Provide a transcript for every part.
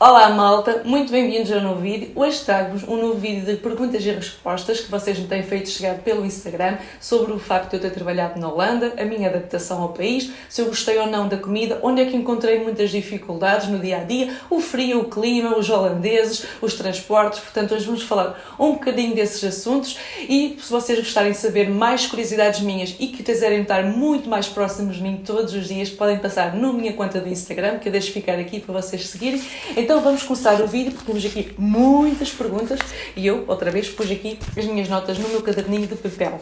Olá malta, muito bem-vindos a um novo vídeo. Hoje trago-vos um novo vídeo de perguntas e respostas que vocês me têm feito chegar pelo Instagram sobre o facto de eu ter trabalhado na Holanda, a minha adaptação ao país, se eu gostei ou não da comida, onde é que encontrei muitas dificuldades no dia-a-dia, o frio, o clima, os holandeses, os transportes. Portanto, hoje vamos falar um bocadinho desses assuntos e se vocês gostarem de saber mais curiosidades minhas e que quiserem estar muito mais próximos de mim todos os dias, podem passar na minha conta do Instagram, que eu deixo ficar aqui para vocês seguirem. Então vamos começar o vídeo porque temos aqui muitas perguntas e eu, outra vez, pus aqui as minhas notas no meu caderninho de papel.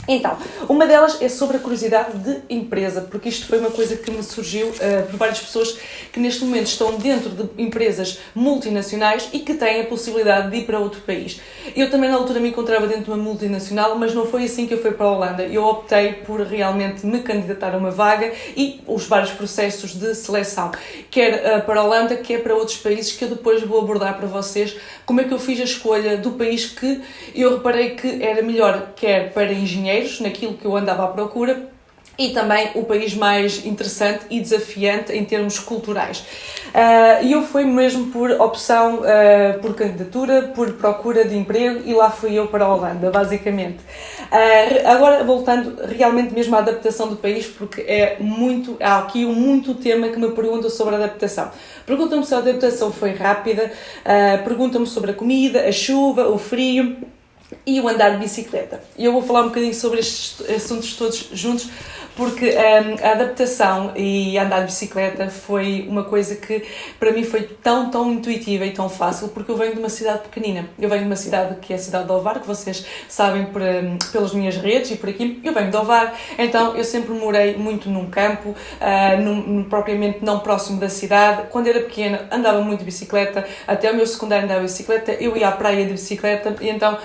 Então, uma delas é sobre a curiosidade de empresa, porque isto foi uma coisa que me surgiu por várias pessoas que neste momento estão dentro de empresas multinacionais e que têm a possibilidade de ir para outro país. Eu também na altura me encontrava dentro de uma multinacional, mas não foi assim que eu fui para a Holanda. Eu optei por realmente me candidatar a uma vaga e os vários processos de seleção, quer para a Holanda, quer para outros países, que eu depois vou abordar para vocês como é que eu fiz a escolha do país que eu reparei que era melhor, quer para engenheiros, naquilo que eu andava à procura, e também o país mais interessante e desafiante em termos culturais. E eu fui mesmo por opção, por candidatura, por procura de emprego, e lá fui eu para a Holanda, basicamente. Agora, voltando realmente mesmo à adaptação do país, porque há aqui muito tema que me perguntam sobre a adaptação. Perguntam-me se a adaptação foi rápida, perguntam-me sobre a comida, a chuva, o frio e o andar de bicicleta. E eu vou falar um bocadinho sobre estes assuntos todos juntos, porque a adaptação e andar de bicicleta foi uma coisa que para mim foi tão intuitiva e tão fácil, porque eu venho de uma cidade pequenina. Eu venho de uma cidade que é a cidade de Ovar, que vocês sabem pelas minhas redes e por aqui. Eu venho de Ovar, então eu sempre morei muito num campo, propriamente não próximo da cidade. Quando era pequena andava muito de bicicleta, até o meu secundário andava de bicicleta, eu ia à praia de bicicleta e então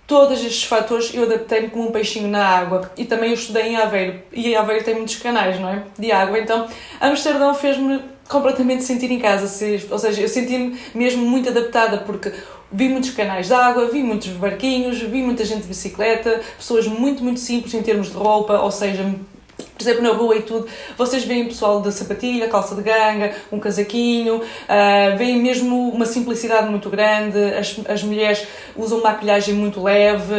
todos estes fatores eu adaptei-me como um peixinho na água. E também eu estudei em Aveiro. E Aveiro tem muitos canais, não é? De água. Então, Amsterdão fez-me completamente sentir em casa. Ou seja, eu senti-me mesmo muito adaptada, porque vi muitos canais de água, vi muitos barquinhos, vi muita gente de bicicleta, pessoas muito simples em termos de roupa, ou seja, por exemplo, na rua e tudo, vocês veem pessoal de sapatilha, calça de ganga, um casaquinho, veem mesmo uma simplicidade muito grande, as mulheres usam maquilhagem muito leve,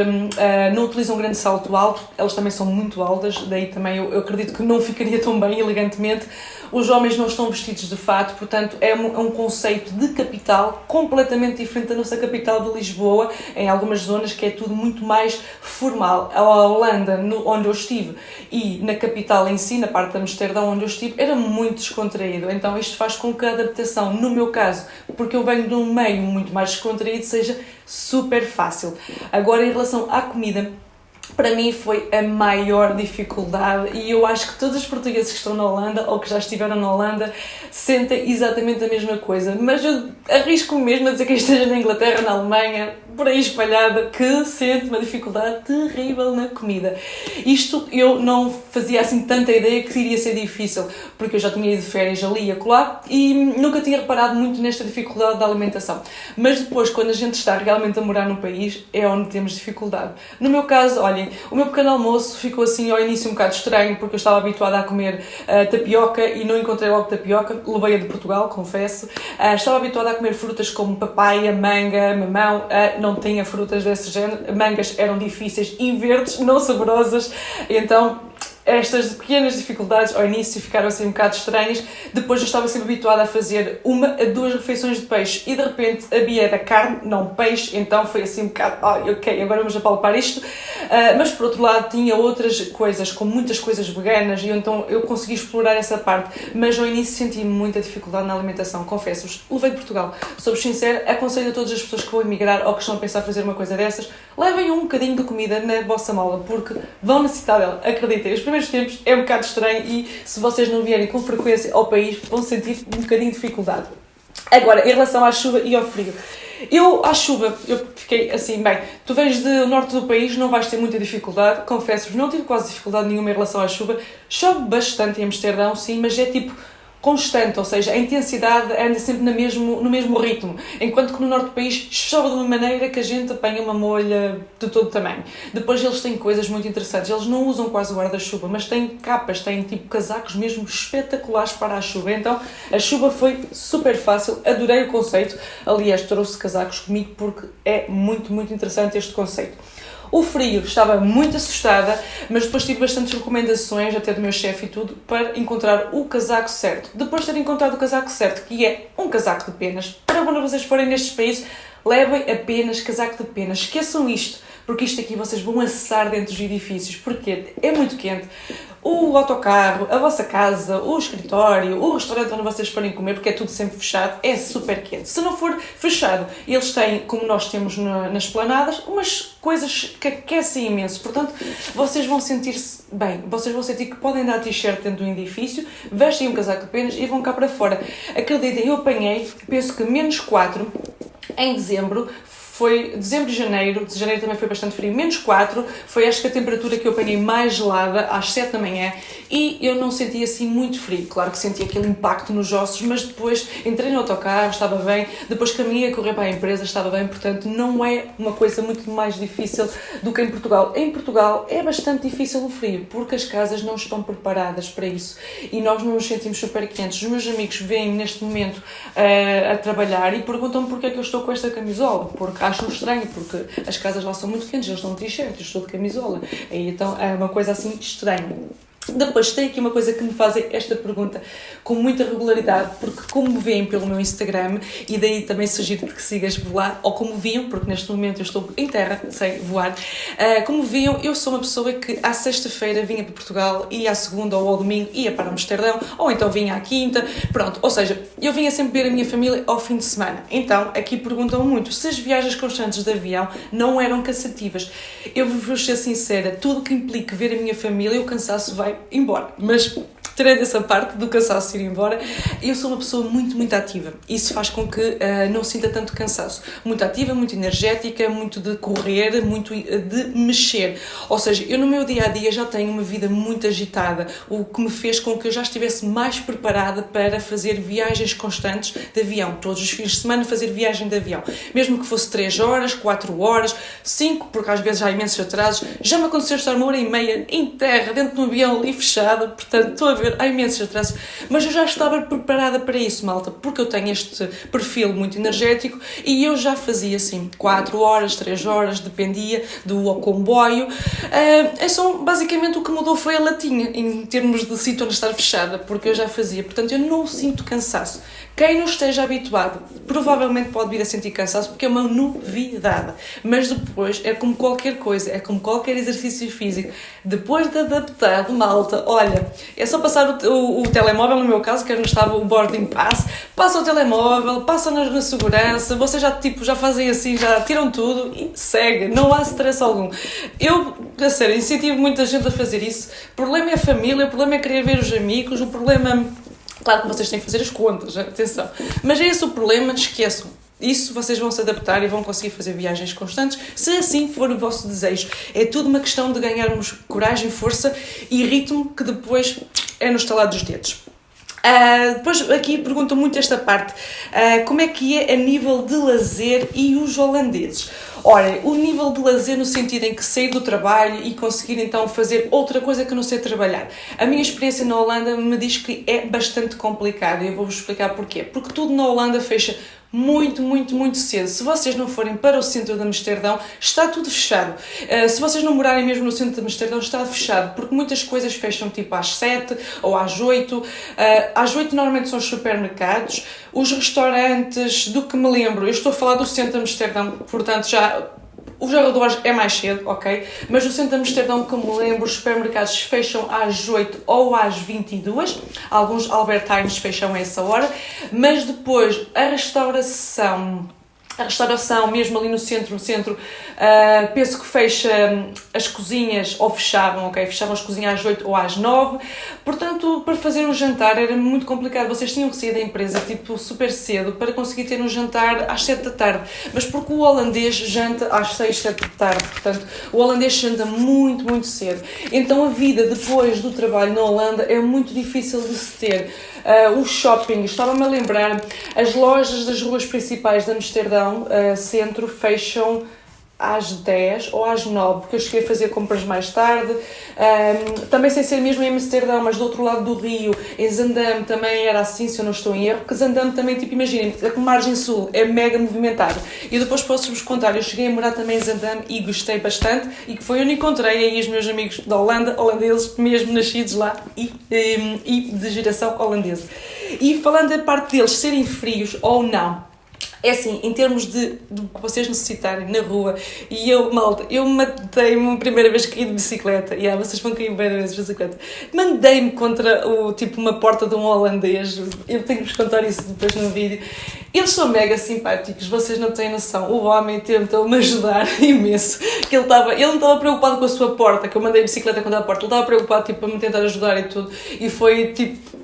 não utilizam grande salto alto, elas também são muito altas, daí também eu acredito que não ficaria tão bem elegantemente. Os homens não estão vestidos de fato, portanto é um conceito de capital completamente diferente da nossa capital de Lisboa, em algumas zonas que é tudo muito mais formal. A Holanda, onde eu estive, e na capital em si, na parte de Amsterdão onde eu estive, era muito descontraído. Então isto faz com que a adaptação, no meu caso, porque eu venho de um meio muito mais descontraído, seja super fácil. Agora, em relação à comida, para mim foi a maior dificuldade e eu acho que todos os portugueses que estão na Holanda ou que já estiveram na Holanda sentem exatamente a mesma coisa, mas eu arrisco-me mesmo a dizer que esteja na Inglaterra, na Alemanha, por aí espalhada, que sente uma dificuldade terrível na comida. Isto eu não fazia assim tanta ideia que iria ser difícil, porque eu já tinha ido de férias ali e acolá e nunca tinha reparado muito nesta dificuldade da alimentação. Mas depois, quando a gente está realmente a morar no país, é onde temos dificuldade. No meu caso, olhem, o meu pequeno almoço ficou assim ao início um bocado estranho, porque eu estava habituada a comer tapioca e não encontrei logo tapioca, levei-a de Portugal, confesso. Estava habituada a comer frutas como papaya, manga, mamão, não tinha frutas desse género, mangas eram difíceis e verdes, não saborosas, então estas pequenas dificuldades ao início ficaram assim um bocado estranhas. Depois eu estava sempre habituada a fazer 1 a 2 refeições de peixe e de repente havia da carne, não peixe, então foi assim um bocado, ok, agora vamos apalpar isto. Mas por outro lado tinha outras coisas, com muitas coisas veganas, e então eu consegui explorar essa parte, mas ao início senti muita dificuldade na alimentação, confesso-vos. Levei de Portugal, sou-vos sincera, aconselho a todas as pessoas que vão emigrar ou que estão a pensar fazer uma coisa dessas, levem um bocadinho de comida na vossa mala, porque vão necessitar dela, acreditem. Os primeiros tempos é um bocado estranho e se vocês não vierem com frequência ao país vão sentir um bocadinho de dificuldade. Agora, em relação à chuva e ao frio, à chuva, eu fiquei assim, bem, tu vens do norte do país, não vais ter muita dificuldade, confesso-vos, não tive quase dificuldade nenhuma em relação à chuva. Chove bastante em Amsterdão, sim, mas é tipo constante, ou seja, a intensidade anda sempre no mesmo ritmo, enquanto que no norte do país chove de uma maneira que a gente apanha uma molha de todo tamanho. Depois eles têm coisas muito interessantes, eles não usam quase guarda-chuva, mas têm capas, têm tipo casacos mesmo espetaculares para a chuva, então a chuva foi super fácil, adorei o conceito, aliás trouxe casacos comigo porque é muito, muito interessante este conceito. O frio, estava muito assustada, mas depois tive bastantes recomendações, até do meu chefe e tudo, para encontrar o casaco certo. Depois de ter encontrado o casaco certo, que é um casaco de penas, para quando vocês forem nestes países, levem apenas casaco de penas. Esqueçam isto, porque isto aqui vocês vão assar dentro dos edifícios, porque é muito quente. O autocarro, a vossa casa, o escritório, o restaurante onde vocês forem comer, porque é tudo sempre fechado, é super quente. Se não for fechado, eles têm, como nós temos nas esplanadas, umas coisas que aquecem imenso. Portanto, vocês vão sentir-se bem. Vocês vão sentir que podem dar t-shirt dentro do edifício, vestem um casaco de penas e vão cá para fora. Acreditem, eu apanhei, penso que -4 em dezembro. Foi dezembro e janeiro também foi bastante frio, -4, foi acho que a temperatura que eu apanhei mais gelada, às 7 da manhã, e eu não senti assim muito frio, claro que senti aquele impacto nos ossos, mas depois entrei no autocarro, estava bem, depois caminhei a correr para a empresa, estava bem, portanto não é uma coisa muito mais difícil do que em Portugal. Em Portugal é bastante difícil o frio, porque as casas não estão preparadas para isso, e nós não nos sentimos super quentes. Os meus amigos vêm neste momento a trabalhar e perguntam-me porque é que eu estou com esta camisola, porque acham estranho, porque as casas lá são muito quentes, eles estão de t-shirt, eu estou de camisola, e então é uma coisa assim estranha. Depois tem aqui uma coisa que me fazem esta pergunta com muita regularidade, porque como me veem pelo meu Instagram, e daí também sugiro que sigas por lá, ou como viam, porque neste momento eu estou em terra, sem voar, como viam, eu sou uma pessoa que à sexta-feira vinha para Portugal e à segunda ou ao domingo ia para Amsterdão, ou então vinha à quinta, pronto, ou seja, eu vinha sempre ver a minha família ao fim de semana. Então, aqui perguntam muito se as viagens constantes de avião não eram cansativas. Eu vou ser sincera, tudo que implica ver a minha família, o cansaço vai embora, mas tirando essa parte do cansaço ir embora, eu sou uma pessoa muito, muito ativa. Isso faz com que não sinta tanto cansaço. Muito ativa, muito energética, muito de correr, muito de mexer. Ou seja, eu no meu dia-a-dia já tenho uma vida muito agitada, o que me fez com que eu já estivesse mais preparada para fazer viagens constantes de avião. Todos os fins de semana fazer viagem de avião. Mesmo que fosse 3 horas, 4 horas, 5, porque às vezes há imensos atrasos. Já me aconteceu estar 1h30 em terra, dentro de um avião ali fechado, portanto, estou a ver, há imensos atrasos, mas eu já estava preparada para isso, malta, porque eu tenho este perfil muito energético e eu já fazia assim, 4 horas, 3 horas, dependia do comboio. Basicamente o que mudou foi a latinha, em termos de sítio onde estar fechada, porque eu já fazia, portanto eu não sinto cansaço. Quem não esteja habituado provavelmente pode vir a sentir cansaço porque é uma novidade, mas depois é como qualquer coisa, é como qualquer exercício físico, depois de adaptado, malta, olha, é só passar o telemóvel, no meu caso, que não estava o boarding pass, passa o telemóvel, passa na segurança, vocês já fazem assim, já tiram tudo e segue, não há stress algum. Eu, a sério, incentivo muita gente a fazer isso. O problema é a família, o problema é querer ver os amigos, o problema... Claro que vocês têm que fazer as contas, atenção. Mas é esse o problema, esqueçam. Isso vocês vão se adaptar e vão conseguir fazer viagens constantes, se assim for o vosso desejo. É tudo uma questão de ganharmos coragem, força e ritmo, que depois é no estalar dos dedos. Depois aqui perguntam muito esta parte, como é que é a nível de lazer e os holandeses? Ora, o nível de lazer no sentido em que sair do trabalho e conseguir então fazer outra coisa que não sei trabalhar. A minha experiência na Holanda me diz que é bastante complicado e eu vou-vos explicar porquê. Porque tudo na Holanda fecha muito, muito, muito cedo. Se vocês não forem para o centro de Amsterdão, está tudo fechado. Se vocês não morarem mesmo no centro de Amsterdão, está fechado, porque muitas coisas fecham tipo às 7 ou às 8. Às 8 normalmente são os supermercados, os restaurantes, do que me lembro, eu estou a falar do centro de Amsterdão, portanto os arredores é mais cedo, ok? Mas no centro de Amsterdão, como me lembro, os supermercados fecham às 8 ou às 22. Alguns Albertines fecham a essa hora. Mas depois, a restauração mesmo ali no centro, penso que fecha as cozinhas, ou fechavam, ok? Fechavam as cozinhas às 8 ou às 9. Portanto, para fazer um jantar era muito complicado. Vocês tinham que sair da empresa, tipo, super cedo, para conseguir ter um jantar às 7 da tarde. Mas porque o holandês janta às 6, 7 da tarde. Portanto, o holandês janta muito, muito cedo. Então, a vida depois do trabalho na Holanda é muito difícil de se ter. os shoppings, estava-me a lembrar, as lojas das ruas principais de Amsterdão, centro, fecham às 10 ou às 9, porque eu cheguei a fazer compras mais tarde, também sem ser mesmo em Amsterdão, mas do outro lado do Rio, em Zandam também era assim, se eu não estou em erro, porque Zandam também, tipo, imaginem, a margem sul é mega movimentado, e depois posso-vos contar, eu cheguei a morar também em Zandam e gostei bastante, e que foi onde encontrei aí os meus amigos da Holanda, holandeses, mesmo nascidos lá, e de geração holandesa. E falando da parte deles serem frios ou não, é assim, em termos de que vocês necessitarem na rua, e malta, eu matei-me a primeira vez que caí de bicicleta, vocês vão cair bem vezes de bicicleta, mandei-me contra uma porta de um holandês, eu tenho que vos contar isso depois no vídeo. Eles são mega simpáticos, vocês não têm noção, o homem tentou-me ajudar imenso, que ele não estava preocupado com a sua porta, que eu mandei a bicicleta contra a porta, ele estava preocupado, tipo, a me tentar ajudar e tudo, e foi, tipo,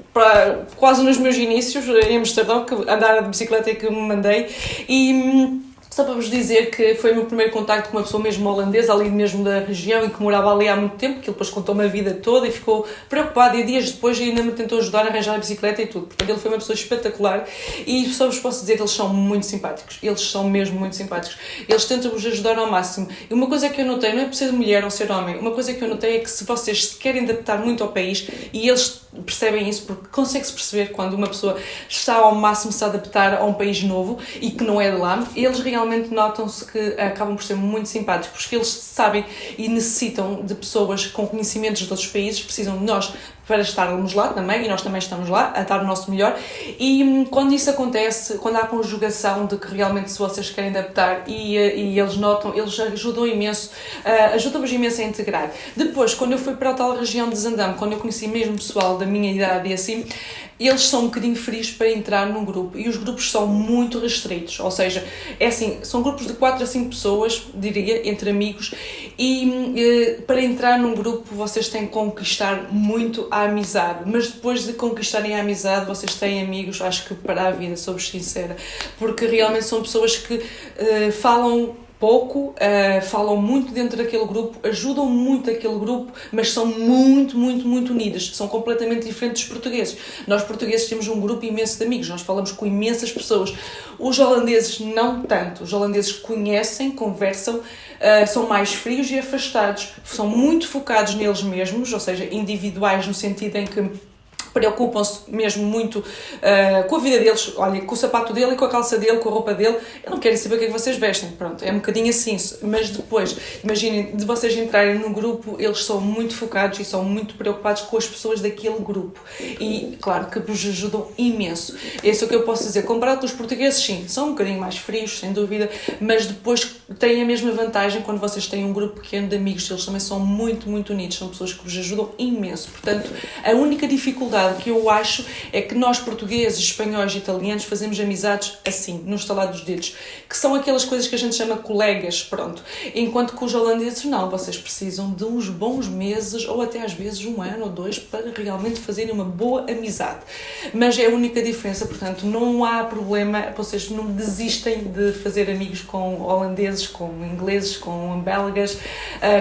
quase nos meus inícios em Amsterdão, que andar de bicicleta e que me mandei, e só para vos dizer que foi o meu primeiro contacto com uma pessoa mesmo holandesa, ali mesmo da região, e que morava ali há muito tempo, que ele depois contou-me a vida toda e ficou preocupado, e dias depois ainda me tentou ajudar a arranjar a bicicleta e tudo. Portanto, ele foi uma pessoa espetacular, e só vos posso dizer que eles são muito simpáticos, eles são mesmo muito simpáticos, eles tentam-vos ajudar ao máximo. E uma coisa que eu notei, não é por ser mulher ou ser homem, uma coisa que eu notei é que se vocês se querem adaptar muito ao país, e eles percebem isso, porque consegue-se perceber quando uma pessoa está ao máximo se adaptar a um país novo e que não é de lá, eles realmente notam-se que acabam por ser muito simpáticos, porque eles sabem e necessitam de pessoas com conhecimentos de outros países, precisam de nós para estarmos lá também, e nós também estamos lá a dar o nosso melhor, e quando isso acontece, quando há conjugação de que realmente se vocês querem adaptar e eles notam, eles ajudam imenso, ajudam-vos imenso a integrar. Depois, quando eu fui para a tal região de Zandam, quando eu conheci mesmo pessoal da minha idade e assim, eles são um bocadinho frios para entrar num grupo, e os grupos são muito restritos, ou seja, é assim, são grupos de 4 a 5 pessoas, diria, entre amigos, e para entrar num grupo vocês têm que conquistar muito a amizade, mas depois de conquistarem a amizade vocês têm amigos, acho que para a vida, sou-vos sincera, porque realmente são pessoas que falam pouco, falam muito dentro daquele grupo, ajudam muito aquele grupo, mas são muito, muito, muito unidas, são completamente diferentes dos portugueses. Nós portugueses temos um grupo imenso de amigos, nós falamos com imensas pessoas, os holandeses não tanto, os holandeses conhecem, conversam, são mais frios e afastados, são muito focados neles mesmos, ou seja, individuais no sentido em que preocupam-se mesmo muito com a vida deles, olha, com o sapato dele e com a calça dele, com a roupa dele, eu não quero saber o que é que vocês vestem, pronto, é um bocadinho assim, mas depois, imaginem, de vocês entrarem num grupo, eles são muito focados e são muito preocupados com as pessoas daquele grupo, e claro que vos ajudam imenso, esse é o que eu posso dizer, comparado com os portugueses, sim, são um bocadinho mais frios, sem dúvida, mas depois têm a mesma vantagem quando vocês têm um grupo pequeno de amigos, eles também são muito, muito unidos, são pessoas que vos ajudam imenso, portanto, a única dificuldade que eu acho é que nós portugueses, espanhóis e italianos fazemos amizades assim, no estalar dos dedos, que são aquelas coisas que a gente chama colegas, pronto, enquanto que os holandeses não, vocês precisam de uns bons meses ou até às vezes 1 ano ou 2 para realmente fazerem uma boa amizade, mas é a única diferença, portanto não há problema, vocês não desistem de fazer amigos com holandeses, com ingleses, com belgas,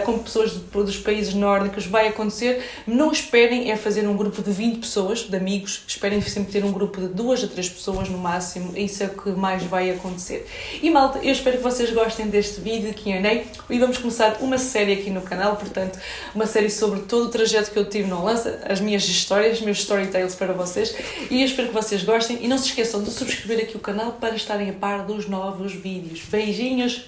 com pessoas dos países nórdicos, vai acontecer, não esperem é fazer um grupo de 20 pessoas, de amigos, esperem sempre ter um grupo de 2 a 3 pessoas no máximo, isso é o que mais vai acontecer. E malta, eu espero que vocês gostem deste vídeo de Q&A e vamos começar uma série aqui no canal, portanto, uma série sobre todo o trajeto que eu tive no Holanda, as minhas histórias, os meus storytales para vocês, e eu espero que vocês gostem e não se esqueçam de subscrever aqui o canal para estarem a par dos novos vídeos. Beijinhos!